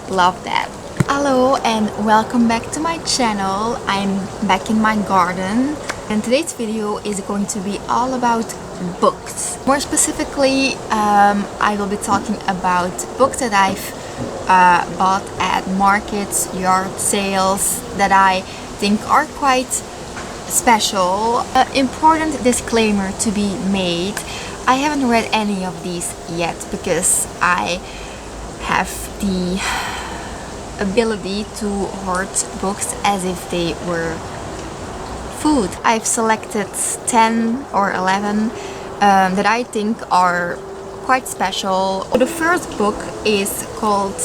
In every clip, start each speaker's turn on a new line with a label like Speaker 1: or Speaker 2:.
Speaker 1: Love that. Hello and welcome back to my channel. I'm back in my garden and today's video is going to be all about books. More specifically, I will be talking about books that I've bought at markets, yard sales that I think are quite special. Important disclaimer to be made. I haven't read any of these yet because I have the ability to hoard books as if they were food. I've selected 10 or 11 that I think are quite special. The first book is called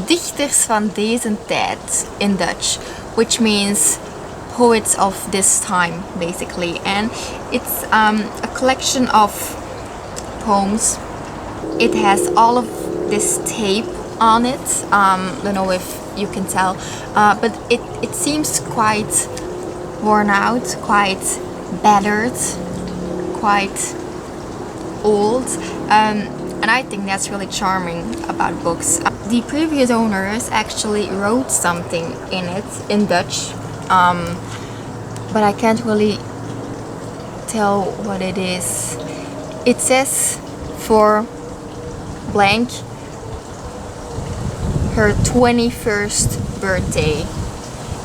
Speaker 1: Dichters van deze tijd in Dutch, which means poets of this time basically, and it's a collection of poems. It has all of this tape on it. Don't know if you can tell, but it seems quite worn out, quite battered, quite old, and I think that's really charming about books. The previous owners actually wrote something in it in Dutch, but I can't really tell what it is. It says for blank her 21st birthday,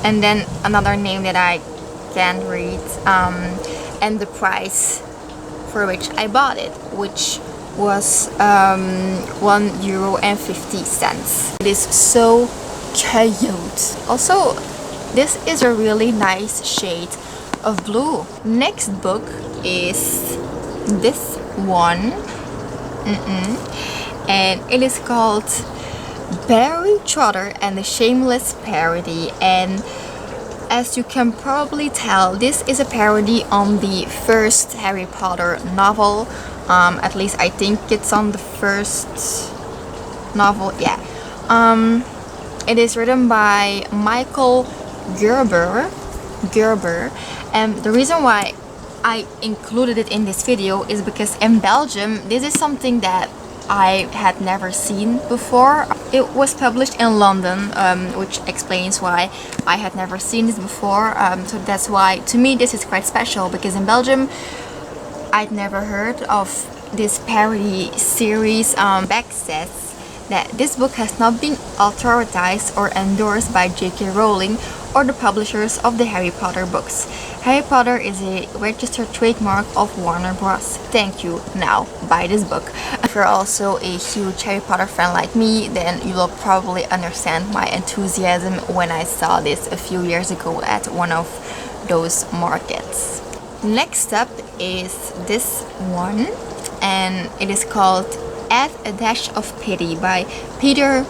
Speaker 1: and then another name that I can't read, and the price for which I bought it, which was €1.50. It is so cute. Also, this is a really nice shade of blue. Next book is this one, and it is called Barry Trotter and the Shameless Parody, and as you can probably tell, this is a parody on the first Harry Potter novel. At least I think it's on the first novel, yeah. It is written by Michael Gerber, and the reason why I included it in this video is because in Belgium this is something that I had never seen before. It was published in London, which explains why I had never seen this before. So that's why to me this is quite special, because in Belgium I'd never heard of this parody series. Beck says that this book has not been authorized or endorsed by J.K. Rowling or the publishers of the Harry Potter books. Harry Potter is a registered trademark of Warner Bros. Thank you, now buy this book. If you're also a huge Harry Potter fan like me, then you will probably understand my enthusiasm when I saw this a few years ago at one of those markets. Next up is this one, and it is called Add a Dash of Pity by Peter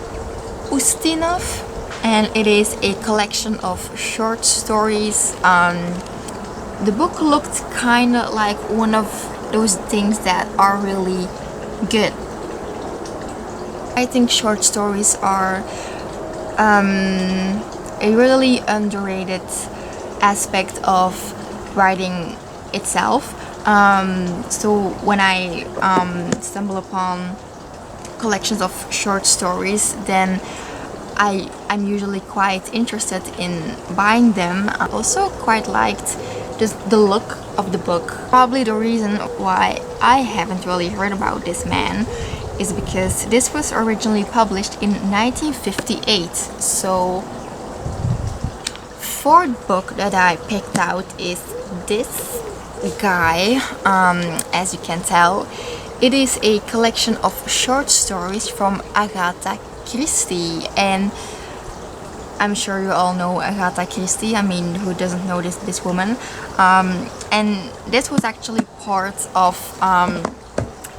Speaker 1: Ustinov, and it is a collection of short stories. The book looked kind of like one of those things that are really good. I think short stories are a really underrated aspect of writing itself. So when I stumble upon collections of short stories, then I'm usually quite interested in buying them. I also quite liked just the look of the book. Probably the reason why I haven't really heard about this man is because this was originally published in 1958. So fourth book that I picked out is this guy. As you can tell, it is a collection of short stories from Agatha Christie, and I'm sure you all know Agatha Christie. I mean, who doesn't know this woman? And this was actually part of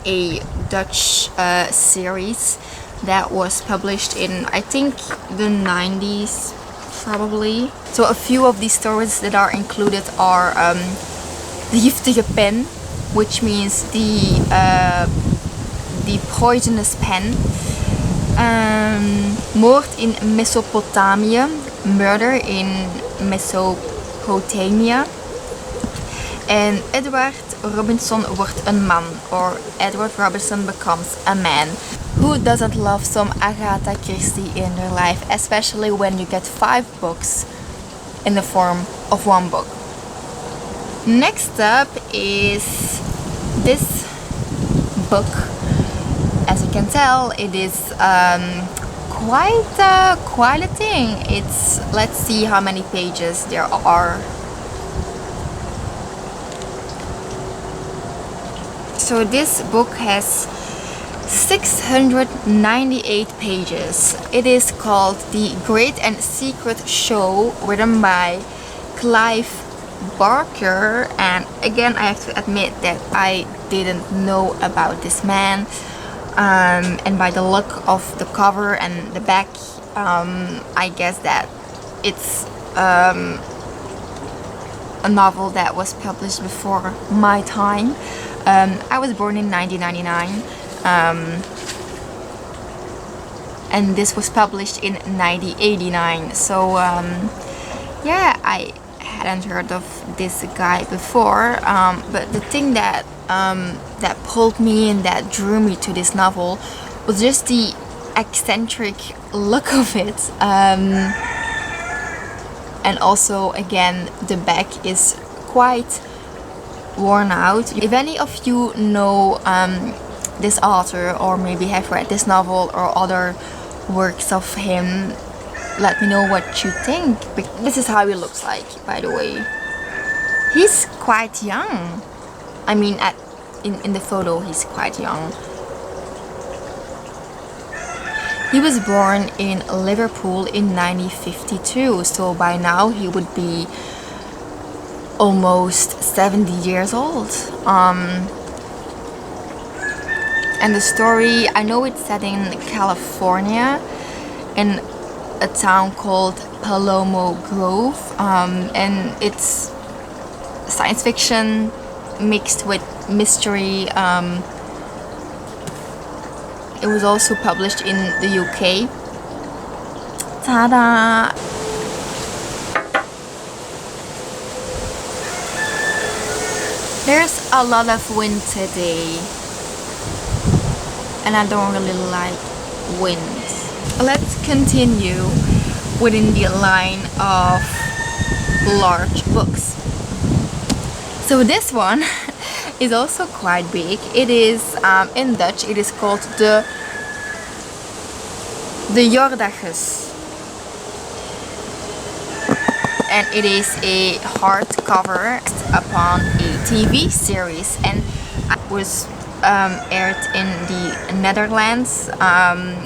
Speaker 1: a Dutch series that was published in, I think, the 90s probably. So a few of these stories that are included are The Giftige Pen, which means the poisonous pen, Moord in Mesopotamia, Murder in Mesopotamia, and Edward Robinson wordt een man, or Edward Robinson becomes a man. Who doesn't love some Agatha Christie in their life, especially when you get 5 books in the form of 1 book. Next up is this book. As you can tell, it is quite a thing. It's, let's see how many pages there are. So this book has 698 pages. It is called The Great and Secret Show, written by Clive Barker, and again I have to admit that I didn't know about this man, and by the look of the cover and the back, I guess that it's a novel that was published before my time. I was born in 1999, and this was published in 1989, so yeah, I hadn't heard of this guy before, but the thing that that pulled me and that drew me to this novel was just the eccentric look of it, and also again the back is quite worn out. If any of you know this author, or maybe have read this novel or other works of him, let me know what you think. This is how he looks like, by the way. He's quite young. I mean, in the photo he's quite young. He was born in Liverpool in 1952, so by now he would be almost 70 years old. And the story, I know it's set in California, in a town called Palomo Grove, and it's science fiction mixed with mystery. It was also published in the UK. Ta-da! There's a lot of wind today, and I don't really like wind. Let's continue within the line of large books. So this one is also quite big. It is, in Dutch, it is called de Jordaches. And it is a hardcover upon a TV series, and it was aired in the Netherlands,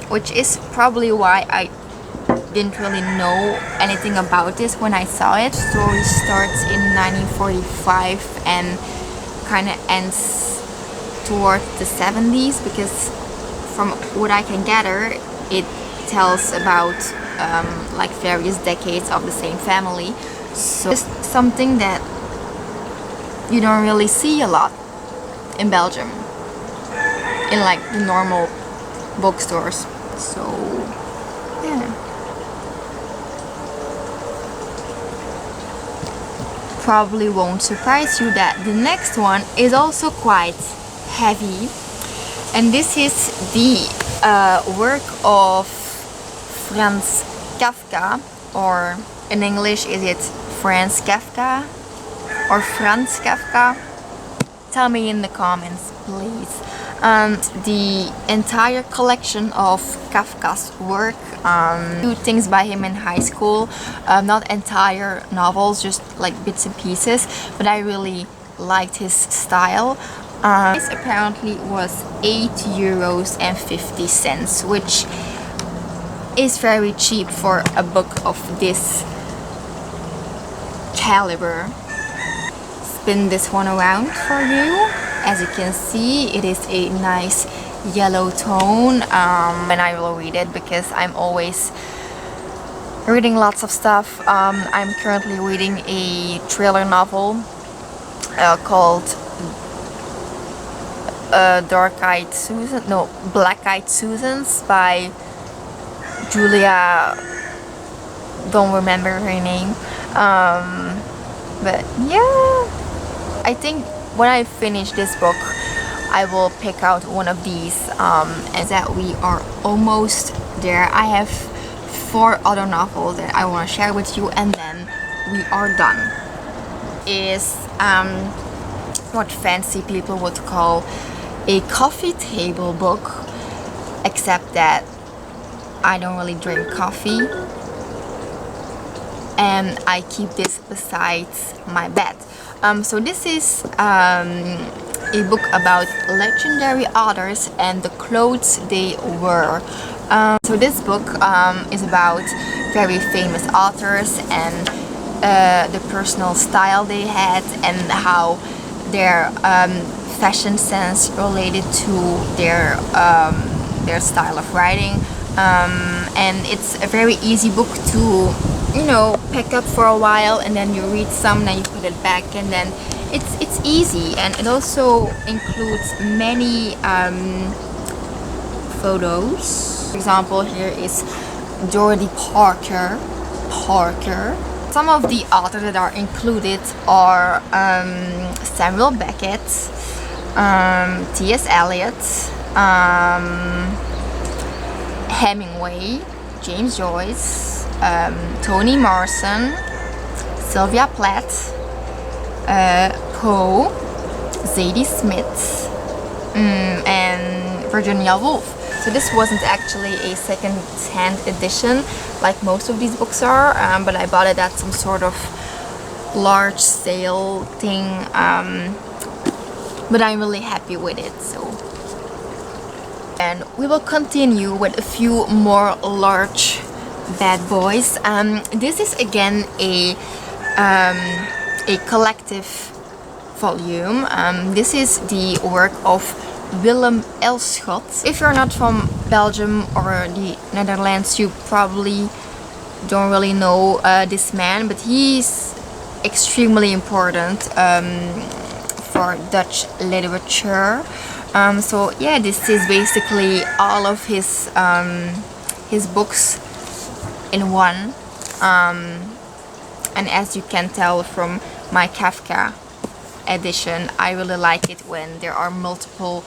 Speaker 1: which is probably why I didn't really know anything about this when I saw it. The story starts in 1945 and kind of ends toward the 70s, because from what I can gather, it tells about like various decades of the same family. So it's something that you don't really see a lot in Belgium, in like the normal bookstores. So yeah, probably won't surprise you that the next one is also quite heavy, and this is the work of Franz Kafka, or in English is it Franz Kafka or Franz Kafka? Tell me in the comments, please. The entire collection of Kafka's work, few things by him in high school, not entire novels, just like bits and pieces, but I really liked his style. This apparently was €8.50, which is very cheap for a book of this caliber. Spin this one around for you. As you can see, it is a nice yellow tone, and I will read it because I'm always reading lots of stuff. I'm currently reading a thriller novel called Black-Eyed Susans by Julia, don't remember her name, but yeah, I think when I finish this book, I will pick out one of these, and that we are almost there. I have 4 other novels that I want to share with you, and then we are done. Is what fancy people would call a coffee table book, except that I don't really drink coffee, and I keep this beside my bed. So this is a book about legendary authors and the clothes they wear. So this book is about very famous authors and the personal style they had, and how their fashion sense related to their style of writing. And it's a very easy book to, you know, pick up for a while, and then you read some, then you put it back, and then it's easy. And it also includes many photos. For example, here is Dorothy Parker. Some of the authors that are included are Samuel Beckett, T.S. Eliot, Hemingway, James Joyce, Toni Morrison, Sylvia Plath, Poe, Zadie Smith, and Virginia Woolf. So this wasn't actually a second-hand edition like most of these books are, but I bought it at some sort of large sale thing, but I'm really happy with it. So, and we will continue with a few more large bad boys. This is again a collective volume. This is the work of Willem Elshot. If you're not from Belgium or the Netherlands, you probably don't really know this man, but he's extremely important for Dutch literature. So yeah, this is basically all of his books in one, and as you can tell from my Kafka edition, I really like it when there are multiple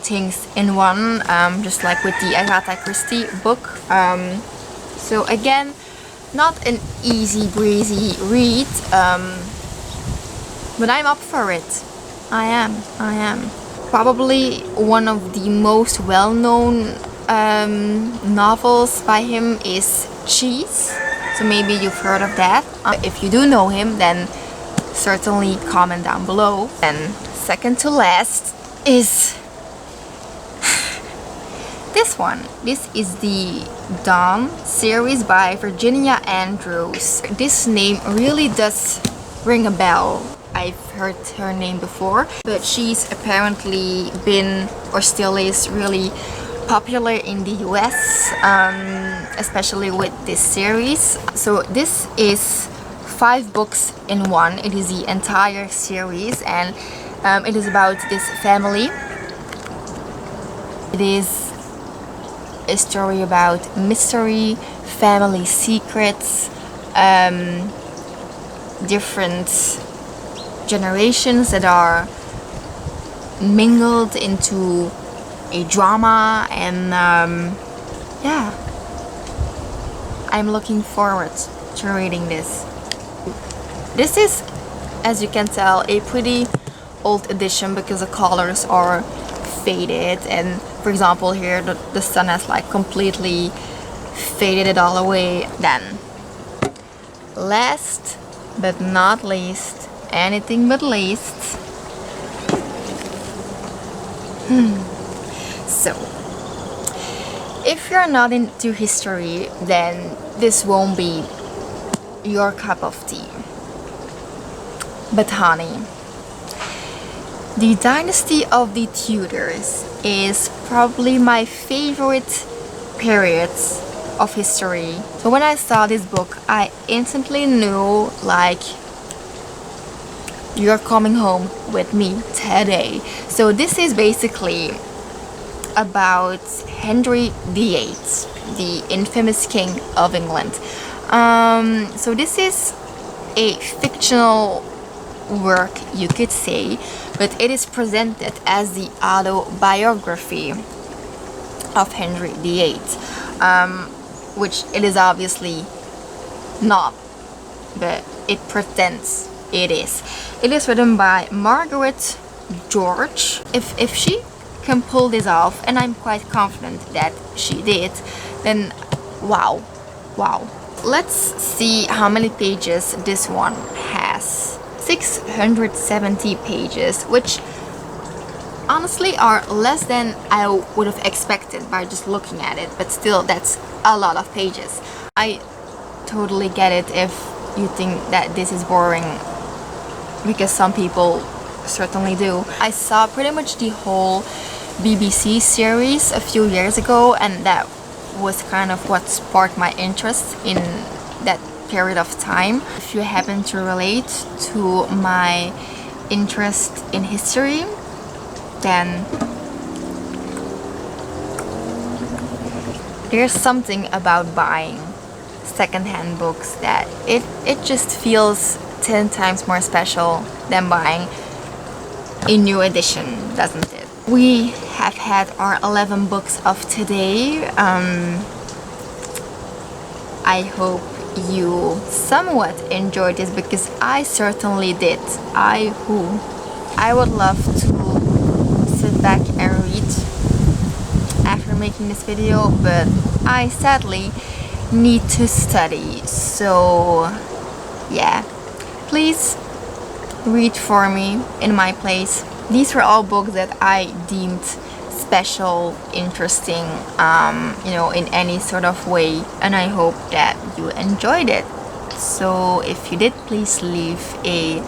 Speaker 1: things in one, just like with the Agatha Christie book. So again, not an easy breezy read, but I'm up for it. I am. Probably one of the most well-known novels by him is Cheese. So maybe you've heard of that. If you do know him, then certainly comment down below. And second to last is this one. This is the Dawn series by Virginia Andrews. This name really does ring a bell. I've heard her name before, but she's apparently been, or still is, really popular in the US, especially with this series. So this is 5 books in one. It is the entire series, and it is about this family. It is a story about mystery, family secrets, different generations that are mingled into a drama, and yeah, I'm looking forward to reading this. This is, as you can tell, a pretty old edition because the colors are faded, and for example here the sun has like completely faded it all away. Then last but not least, anything but least, so if you're not into history, then this won't be your cup of tea. But honey, the Dynasty of the Tudors is probably my favorite period of history. So when I saw this book, I instantly knew, like, you're coming home with me today. So this is basically about Henry VIII, the infamous king of England. So this is a fictional work, you could say, but it is presented as the autobiography of Henry VIII, which it is obviously not, but it pretends it is. It is written by Margaret George. If she can pull this off, and I'm quite confident that she did, then wow. Let's see how many pages this one has. 670 pages, which honestly are less than I would have expected by just looking at it, but still, that's a lot of pages. I totally get it if you think that this is boring, because some people certainly do. I saw pretty much the whole BBC series a few years ago, and that was kind of what sparked my interest in that period of time. If you happen to relate to my interest in history, then there's something about buying secondhand books that it just feels 10 times more special than buying a new edition, doesn't it? We have had our 11 books of today. I hope you somewhat enjoyed this, because I certainly did. I would love to sit back and read after making this video, but I sadly need to study, so yeah, please read for me in my place. These were all books that I deemed special, interesting, in any sort of way, and I hope that you enjoyed it. So if you did, please leave a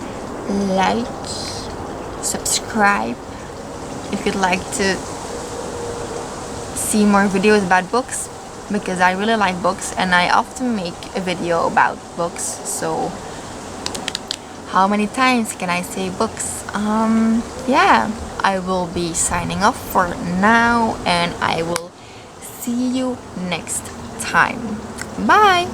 Speaker 1: like, subscribe if you'd like to see more videos about books, because I really like books and I often make a video about books. So how many times can I say books? Yeah, I will be signing off for now, and I will see you next time. Bye!